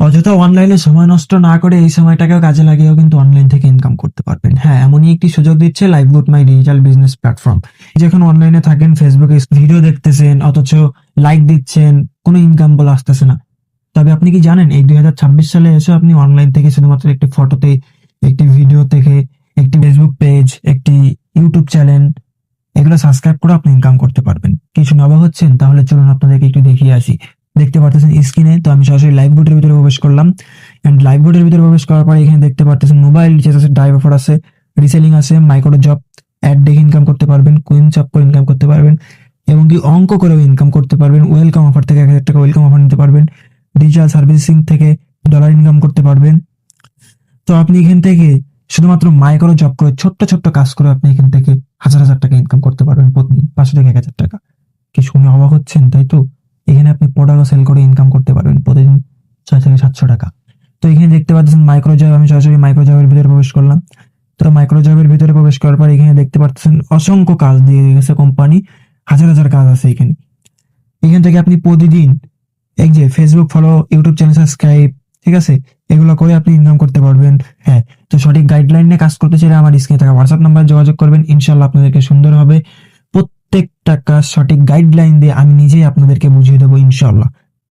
অযথা অনলাইনে সময় নষ্ট না করে এই সময়টাকেও কাজে লাগিয়েও কিন্তু অনলাইন থেকে ইনকাম করতে পারবেন। হ্যাঁ, এমনই একটি সুযোগ দিচ্ছে লাইভবুট মাই ডিজিটাল বিজনেস প্ল্যাটফর্ম। যখন অনলাইনে থাকেন, ফেসবুকে ভিডিও দেখতেছেন, অথচ লাইক দিচ্ছেন, কোনো ইনকাম বলে আসতেছে না। তবে আপনি কি জানেন এই 2026 সালে এসে আপনি অনলাইন থেকে শুধুমাত্র একটি ফটোতে, একটি ভিডিও থেকে, একটি ফেসবুক পেজ, একটি ইউটিউব চ্যানেল, এগুলো সাবস্ক্রাইব করে আপনি ইনকাম করতে পারবেন। কিছু অবাক হচ্ছেন? তাহলে চলুন আপনাদেরকে একটু দেখিয়ে আসি। দেখতে পারতেছেন স্ক্রিনে, তো আমি সরাসরি লাইভ বোটের ভিতরে প্রবেশ করলাম। এন্ড লাইভ বোটের ভিতরে প্রবেশ করার পরে এখানে দেখতে পারতেছেন মোবাইল রিচার্জ আছে, ড্রাইভ অফার আছে, রিসেলিং আছে, মাইক্রো জব, অ্যাড দেখে ইনকাম করতে পারবেন, কুইন জব করে ইনকাম করতে পারবেন, এবং কি অঙ্ক করেও ইনকাম করতে পারবেন। ওয়েলকাম অফার থেকে 1000 টাকা ওয়েলকাম অফার নিতে পারবেন। ডিজিটাল সার্ভিসিং থেকে ডলার ইনকাম করতে পারবেন। তো আপনি এখান থেকে শুধুমাত্র মাইক্রো জব করে ছোট্ট ছোট্ট কাজ করে আপনি এখান থেকে হাজার হাজার টাকা ইনকাম করতে পারবেন প্রতিদিন, 500 থেকে 1000 টাকা। কি শুনে অবাক হচ্ছেন, তাই তো? এখানে আপনি প্রোডাক্টও সেল করে ইনকাম করতে পারবেন প্রতিদিন 6 থেকে 700 টাকা। তো এখানে দেখতে পাচ্ছেন মাইক্রো জব, আমি সরাসরি মাইক্রো জবের ভিতরে প্রবেশ করলাম। তো মাইক্রো জবের ভিতরে প্রবেশ করার পর এখানে দেখতে পাচ্ছেন অসংখ্য কাজ দিয়ে গেছে কোম্পানি, হাজার হাজার কাজ আছে এখানে। এখান থেকে আপনি প্রতিদিন এই যে Facebook follow, YouTube channel subscribe, ঠিক আছে, এগুলো করে আপনি ইনকাম করতে পারবেন। হ্যাঁ, তো সঠিক গাইডলাইন নিয়ে কাজ করতে চাইলে আমার স্ক্রিনে থাকা হোয়াটসঅ্যাপ নাম্বারে যোগাযোগ করবেন। ইনশাল্লাহ আপনাদেরকে সুন্দরভাবে প্রত্যেকটা কাজ সঠিক গাইডলাইন দিয়ে আমি নিজেই আপনাদেরকে বুঝিয়ে দেবো ইনশাল্লাহ।